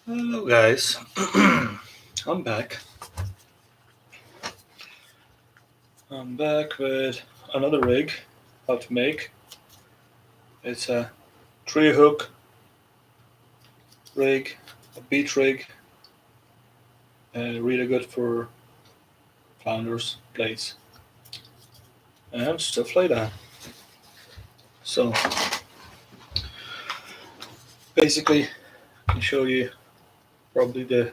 Hello, guys. I'm back. I'm back with another rig. How to make? It's a tree hook rig, a beach rig. Really good for flounders, plates, and stuff like that. So basically, I can show you probably the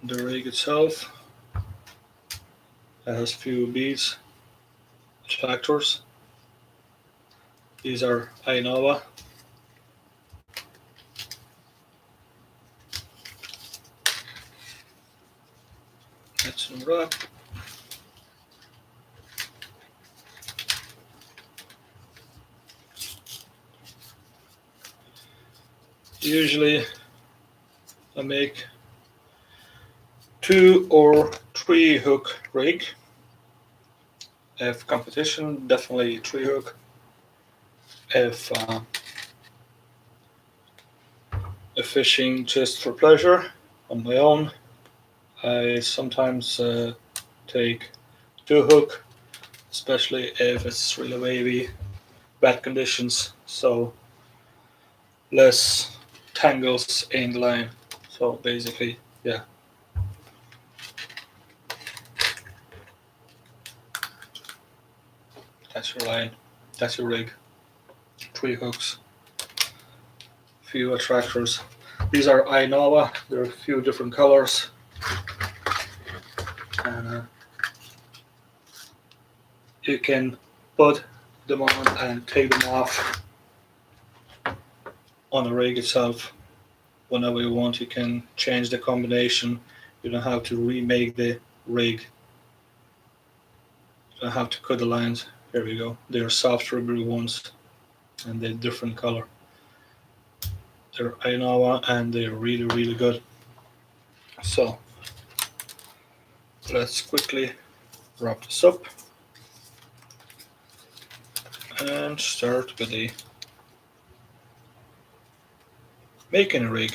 rig itself. It has few beads, attractors. These are Ainova. Let's unwrap. Usually, I make 2 or 3 hook rig. If competition, definitely 3 hook. If fishing just for pleasure on my own, I sometimes take 2 hook, especially if it's really wavy, bad conditions, so less tangles in the line. So basically, yeah, that's your line, that's your rig. 3 hooks, few attractors. These are Ainova. There are a few different colors, and you can put them on and take them off on the rig itself whenever you want. You can change the combination. You don't have to remake the rig. You don't have to cut the lines. Here we go. They're soft rubbery ones, and they're different color. They're Ainova and they're really good. So let's quickly wrap this up and start with the making a rig.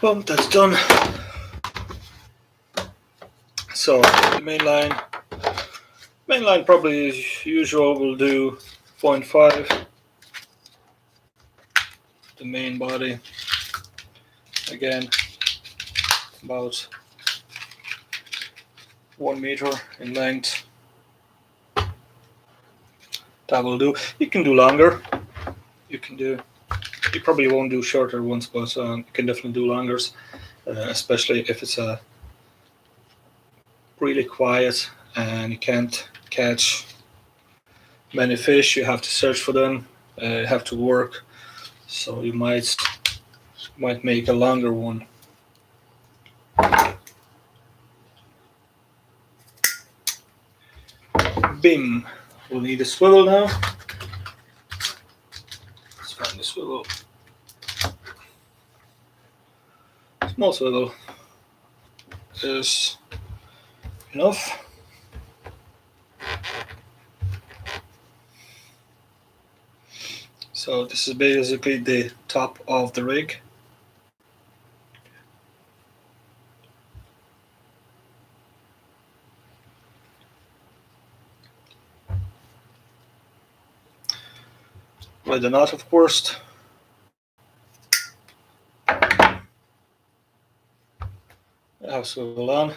Well, that's done. So the main line probably as usual will do 0.5. The main body, again, about 1 meter in length. That will do. You can do longer. You probably won't do shorter ones, but you can definitely do longers, especially if it's really quiet and you can't catch many fish. You have to search for them. You have to work, so you might make a longer one. Bing. We'll need a swivel now. Let's find the swivel. Small swivel is enough. So this is basically the top of the rig. With the knot, of course. I'll swivel on.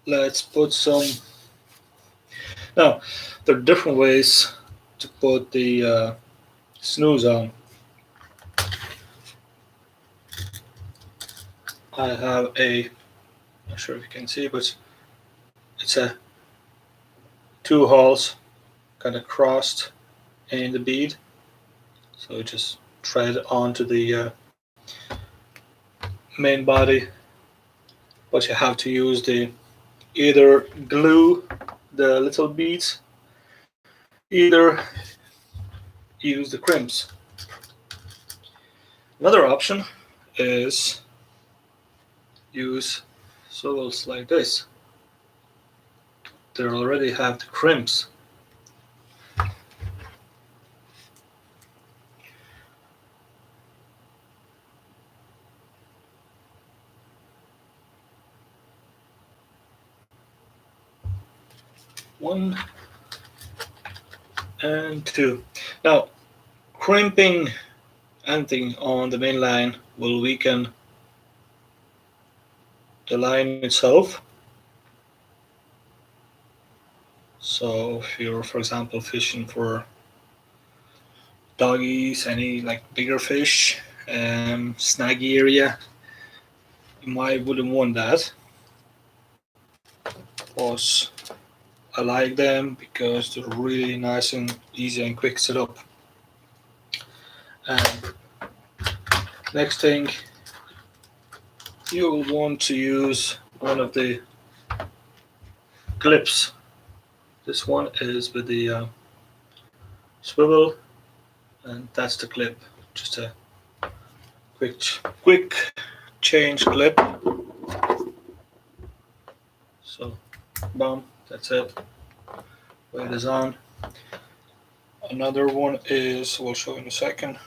Let's put some. Now, there are different ways to put the snooze on. I have not sure if you can see, but it's a 2 holes kind of crossed in the bead. So you just thread onto the main body, but you have to use the either glue the little beads, either use the crimps. Another option is use swivels like this. They already have the crimps. One and two. Now, crimping anything on the main line will weaken the line itself. So if you're, for example, fishing for doggies, any like bigger fish, snaggy area, you wouldn't want that. But I like them because they're really nice and easy and quick set up. And next thing, you will want to use one of the clips. This one is with the swivel, and that's the clip. Just a quick change clip. So, boom, that's it. Weight is on. Another one is, we'll show in a second.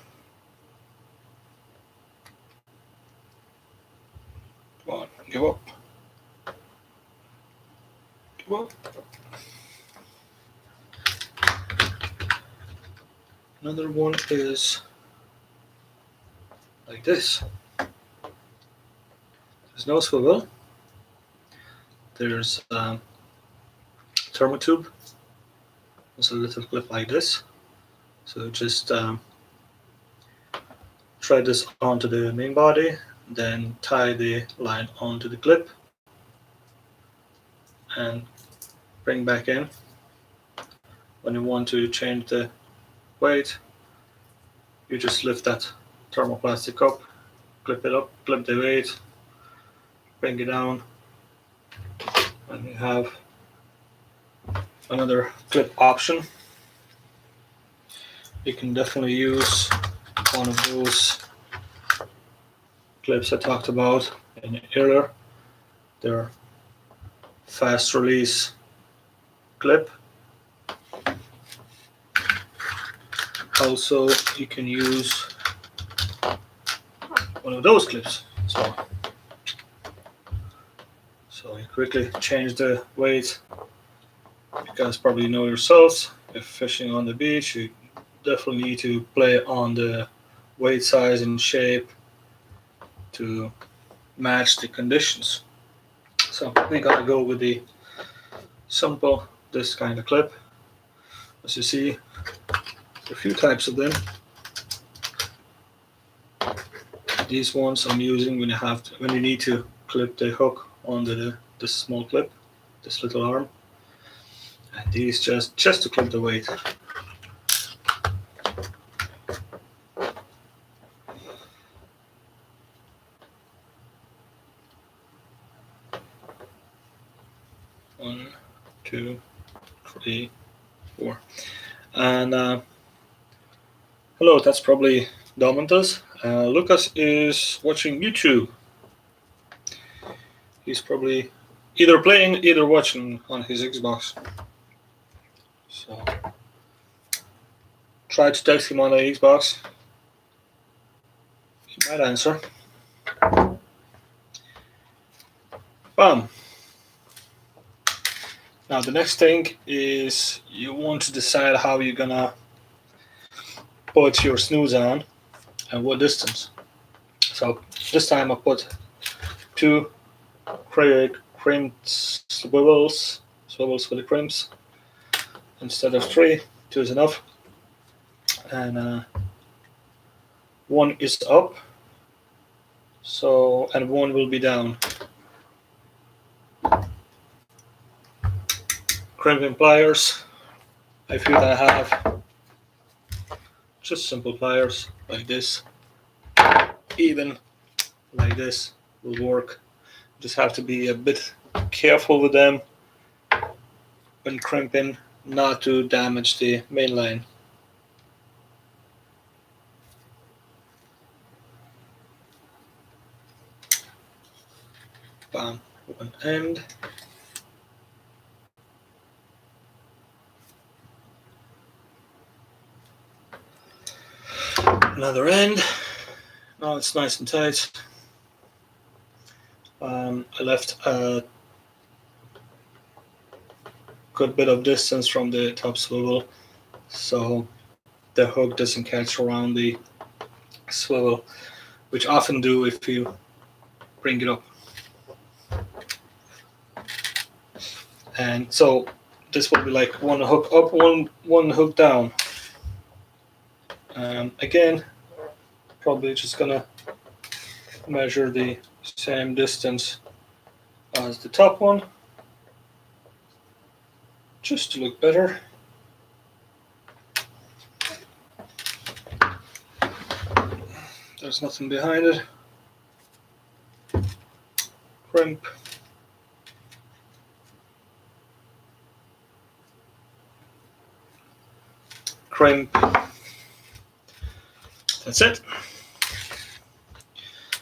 Come on, give up. Give up. Another one is like this. There's no swivel. There's a thermotube. There's a little clip like this. So just thread this onto the main body, then tie the line onto the clip, and bring back in. When you want to change the weight, you just lift that thermoplastic up, clip it up, clip the weight, bring it down, and you have another clip option. You can definitely use one of those clips I talked about in earlier. They're fast release clip. Also, you can use one of those clips. So you quickly change the weight. You guys probably know yourselves, if fishing on the beach, you definitely need to play on the weight size and shape to match the conditions. So we gotta go with the simple, this kind of clip. As you see, a few types of them. These ones I'm using when you need to clip the hook onto this small clip, this little arm, and these just to clip the weight. One, two, three, four, and hello. That's probably Domintus. Lucas is watching YouTube. He's probably either playing, either watching on his Xbox. So try to text him on the Xbox. He might answer. Bam. Now the next thing is you want to decide how you're gonna put your snooze on and what distance. So this time I put 2 crimped swivels with the crimps instead of 3. 2 is enough, and 1 is up, so, and 1 will be down. Crimping pliers, I feel I have just simple pliers like this, even like this will work. Just have to be a bit careful with them when crimping, not to damage the main line. Bam, one end. Another end. Now it's nice and tight. I left a good bit of distance from the top swivel, so the hook doesn't catch around the swivel, which often do if you bring it up. And so this will be like one hook up, one hook down. Again, probably just gonna measure the same distance as the top one, just to look better. There's nothing behind it. Crimp. Crimp. That's it.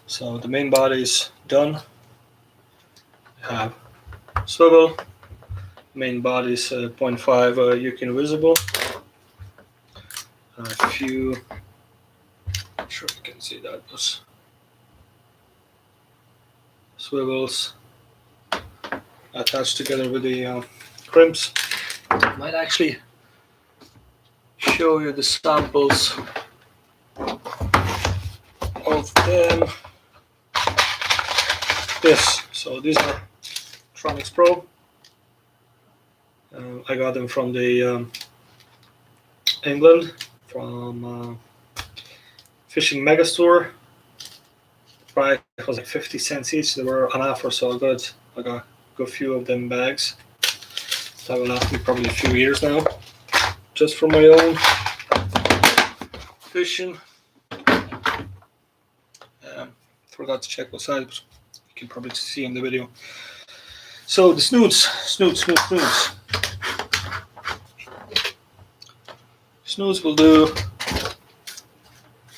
So the main body is done. We have swivel. Main body is 0.5 Yukin visible. A few. I'm sure you can see that. Those swivels attached together with the crimps. Might actually show you the samples of them. Yes, so these are Tronix Pro. I got them from the England, from Fishing Megastore. The price was like 50 cents each. They were on offer, so I got a good few of them bags. That will last me probably a few years now, just for my own fishing. Forgot to check what size, but you can probably see in the video. So the snoods. Snoods will do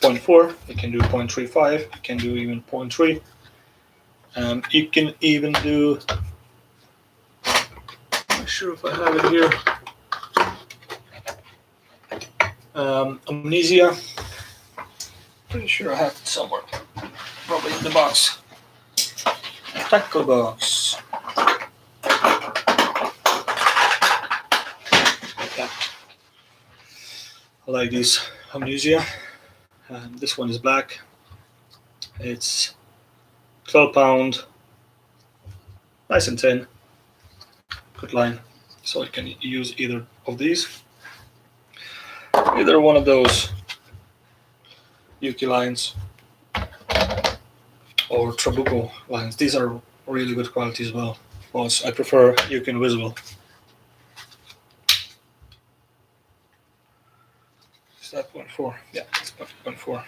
0.4. You can do 0.35. You can do even 0.3. You can even do. I'm not sure if I have it here. Amnesia. Pretty sure I have it somewhere. Probably in the box. Tackle box. Yeah. I like these Amnesia. This one is black. It's 12 pound. Nice and thin. Good line. So you can use either of these. Either one of those Yuki lines or Trabuco lines. These are really good quality as well. But I prefer Yuki Invisible. Is that 0.4? Yeah, it's 0.4.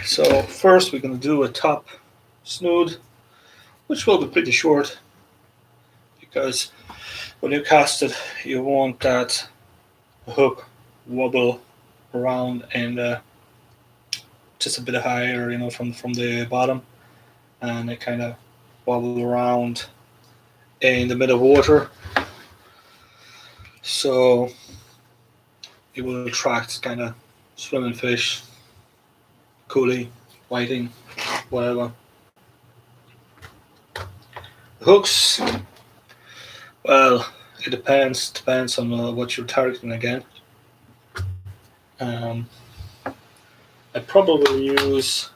So first we're going to do a top snood, which will be pretty short, because when you cast it, you want that hook wobble around and just a bit higher, from the bottom, and it kind of wobble around in the middle of water, so it will attract kind of swimming fish, coolie, whiting, whatever. Hooks, well, it depends on what you're targeting again. I probably use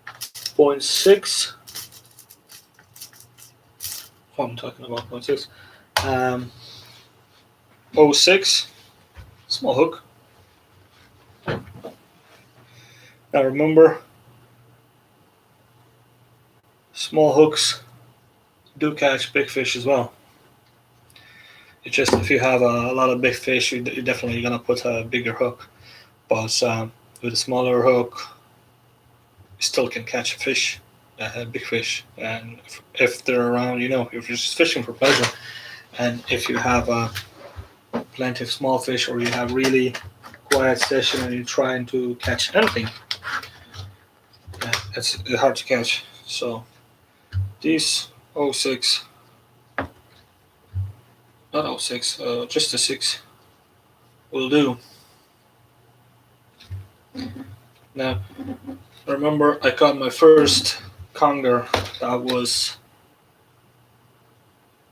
0.6. Oh, I'm talking about 0.6. 0.6, small hook. Now remember, small hooks do catch big fish as well. It's just if you have a lot of big fish, you're definitely gonna put a bigger hook. But with a smaller hook, you still can catch a fish, a big fish. And if they're around, if you're just fishing for pleasure, and if you have plenty of small fish, or you have really quiet session and you're trying to catch anything, it's hard to catch. So these 06, not 06, just a 6 will do. Now, remember, I caught my first conger that was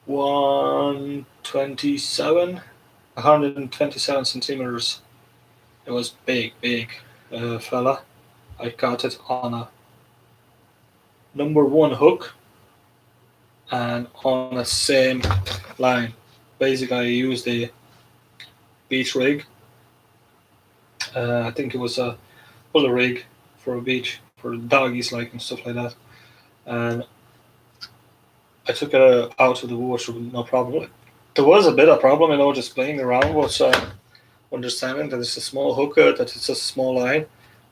127 centimeters. It was big fella. I caught it on a number 1 hook and on the same line. Basically, I used a beach rig. I think it was a puller rig for a beach, for doggies like and stuff like that. And I took it out of the water with no problem. There was a bit of problem, just playing around with understanding that it's a small hook, that it's a small line,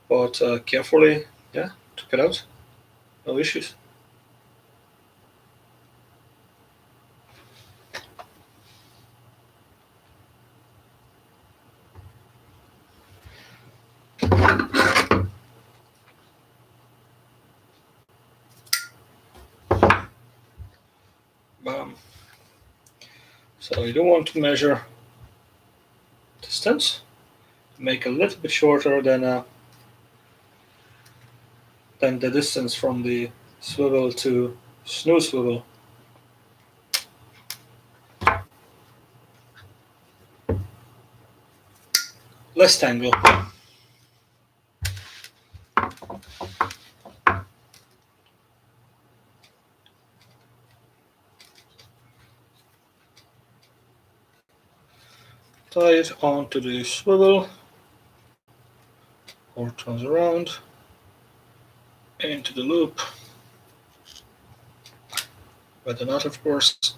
but carefully, took it out. No issues. Bam. So you don't want to measure distance. Make a little bit shorter than the distance from the swivel to snow swivel. Less tangle. Tie it onto the swivel, or turns around into the loop with the knot, of course.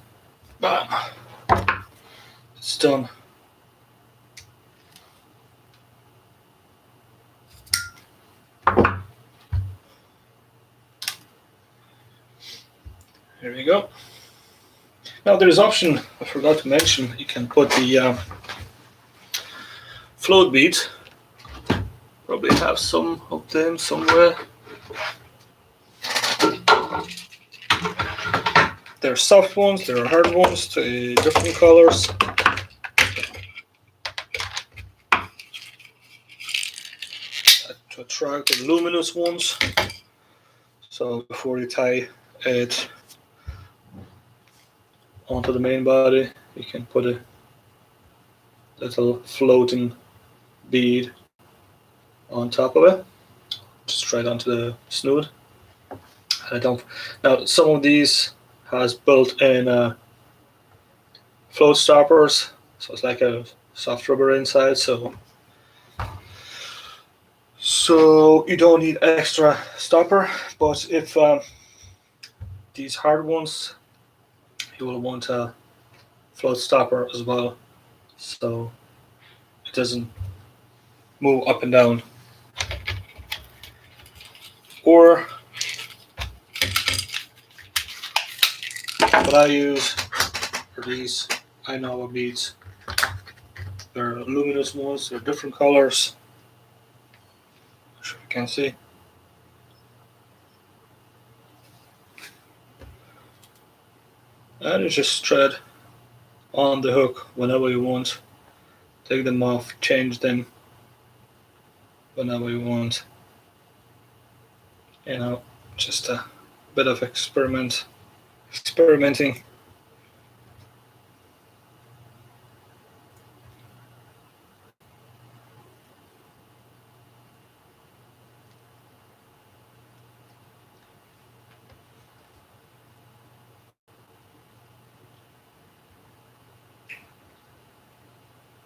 Bam! It's done. Here we go. Now there's option, I forgot to mention, you can put the float beads. Probably have some of them somewhere. There are soft ones, there are hard ones, different colors. To attract the luminous ones. So before you tie it onto the main body, you can put a little floating bead on top of it, just right onto the snood. Now some of these has built-in float stoppers, so it's like a soft rubber inside, so you don't need extra stopper. But if these hard ones, you will want a float stopper as well, so it doesn't move up and down. Or what I use for these Ainawa beads, they're luminous ones, they're different colors. I'm sure you can see. And you just thread on the hook whenever you want. Take them off, change them whenever you want. Just a bit of experimenting.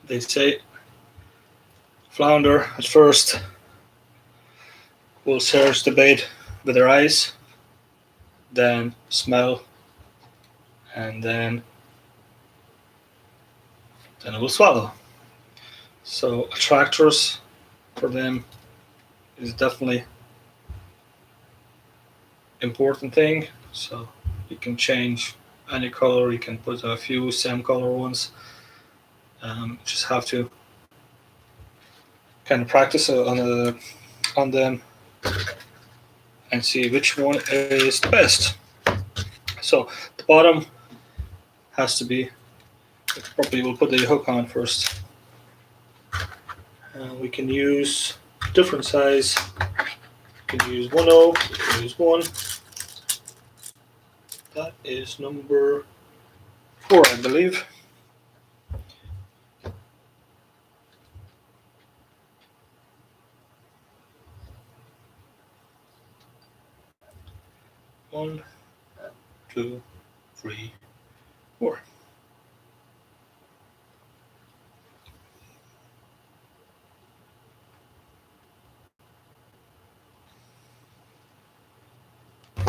They say flounder at first will search the bait with their eyes, then smell, and then then it will swallow. So attractors for them is definitely important thing. So you can change any color. You can put a few same color ones. Just have to kind of practice on them and see which one is the best. So the bottom has to be, probably we'll put the hook on first. We can use different size. We can use 1/0, we can use 1. That is number 4, I believe. One, 2, 3, 4.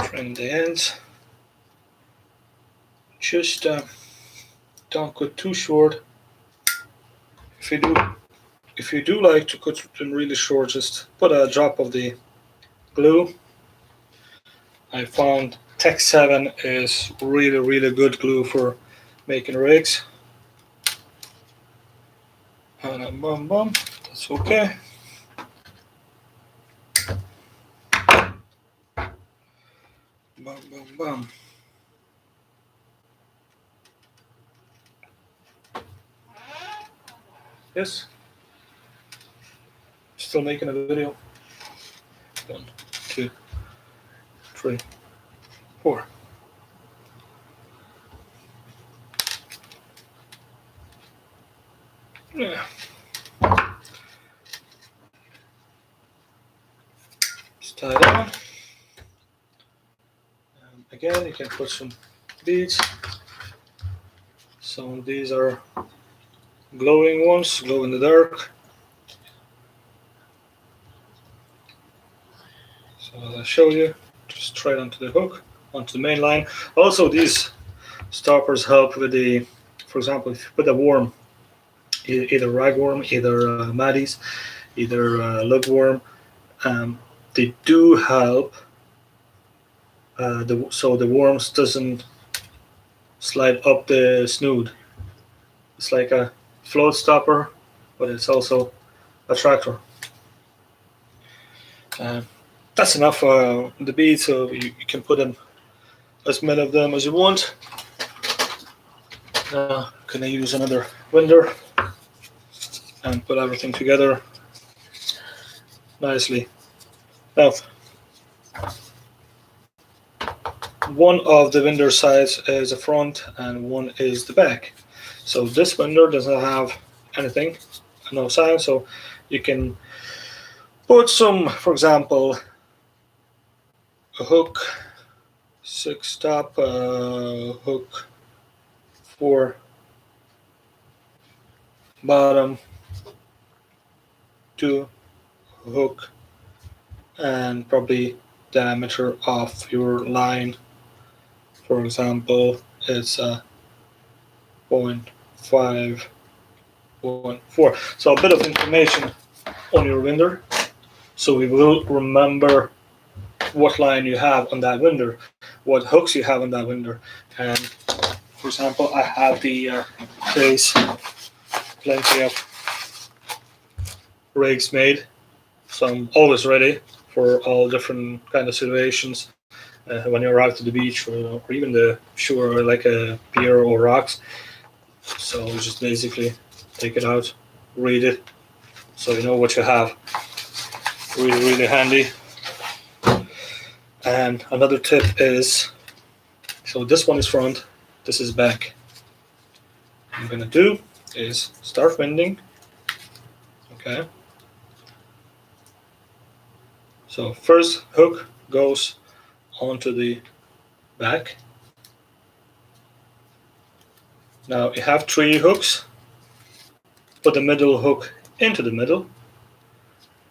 Trim the ends. Just don't cut too short. If you do like to cut them really short, just put a drop of the glue. I found Tech 7 is really good glue for making rigs. And bum, that's okay. Bum. Yes. Still making a video. 1, 2, 3, 4. Yeah. Just tie it on. Again, you can put some beads. Some of these are glowing ones, glow in the dark. So as I showed you, just try it onto the hook, onto the main line. Also, these stoppers help with the, for example, if you put a worm, either ragworm, either maddies, either lugworm, they do help. So the worms doesn't slide up the snood. It's like a float stopper, but it's also a tractor. That's enough for the beads, so you can put in as many of them as you want. Can I use another winder and put everything together nicely? Now, one of the winder sides is the front and one is the back. So this winder doesn't have anything, no side, so you can put some, for example, a hook, 6-stop hook for bottom, 2 hook, and probably diameter of your line. For example, it's 0.514. So a bit of information on your winder, so we will remember what line you have on that winder, what hooks you have on that winder. And for example, I have the case, plenty of rigs made, so I'm always ready for all different kind of situations. When you arrive to the beach, or even the shore, like a pier or rocks. So just basically take it out, read it, so you know what you have. Really handy. And another tip is, so this one is front, this is back. What I'm gonna do is start winding. Okay. So first hook goes onto the back. Now you have 3 hooks. Put the middle hook into the middle,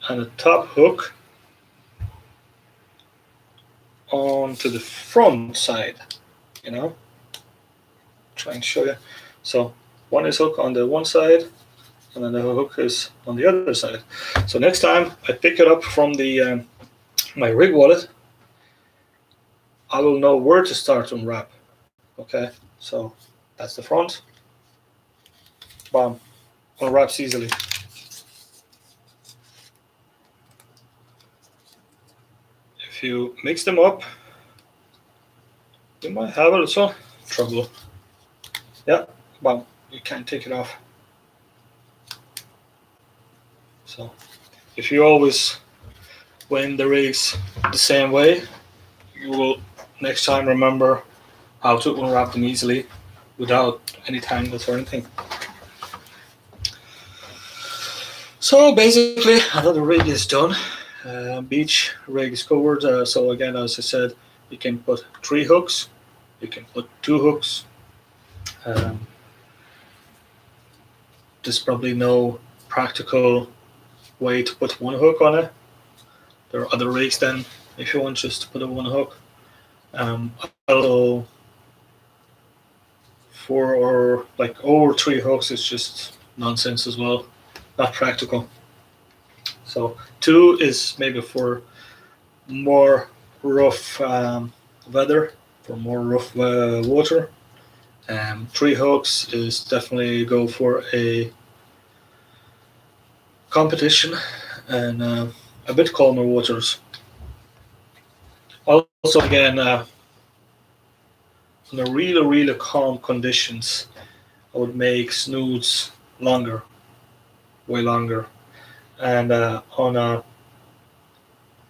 and the top hook onto the front side. Try and show you. So one is hook on the one side, and then the hook is on the other side. So next time I pick it up from the my rig wallet, I will know where to start to unwrap. Okay, so that's the front. Bam, unwraps easily. If you mix them up, you might have a little trouble. Yeah, bam, you can't take it off. So if you always win the rigs the same way, you will next time remember how to unwrap them easily without any tangles or anything. So basically, another rig is done. Beach rig is covered. So again, as I said, you can put 3 hooks, you can put 2 hooks. There's probably no practical way to put 1 hook on it. There are other rigs then, if you want just to put a 1 hook. Although 4 or like over 3 hooks is just nonsense as well, not practical. So 2 is maybe for more rough weather, for more rough water. 3 hooks is definitely go for a competition and a bit calmer waters. Also, again, under really calm conditions, I would make snoods longer, way longer, and on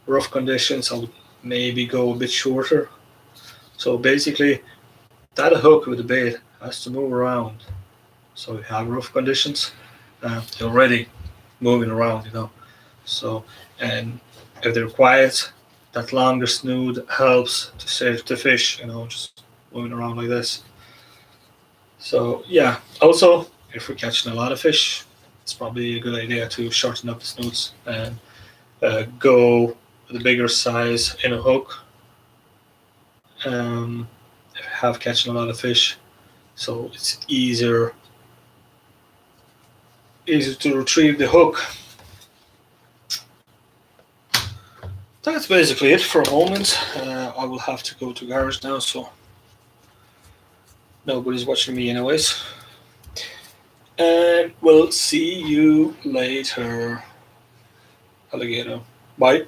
rough conditions, I would maybe go a bit shorter. So basically, that hook with the bait has to move around. So you have rough conditions, you're already moving around, So, and if they're quiet, that longer snood helps to save the fish, just moving around like this. So yeah, also if we're catching a lot of fish, it's probably a good idea to shorten up the snoods and go with a bigger size in a hook. If you have catching a lot of fish, so it's easier to retrieve the hook. That's basically it for a moment. I will have to go to garage now, so nobody's watching me anyways. And we'll see you later, alligator. Bye.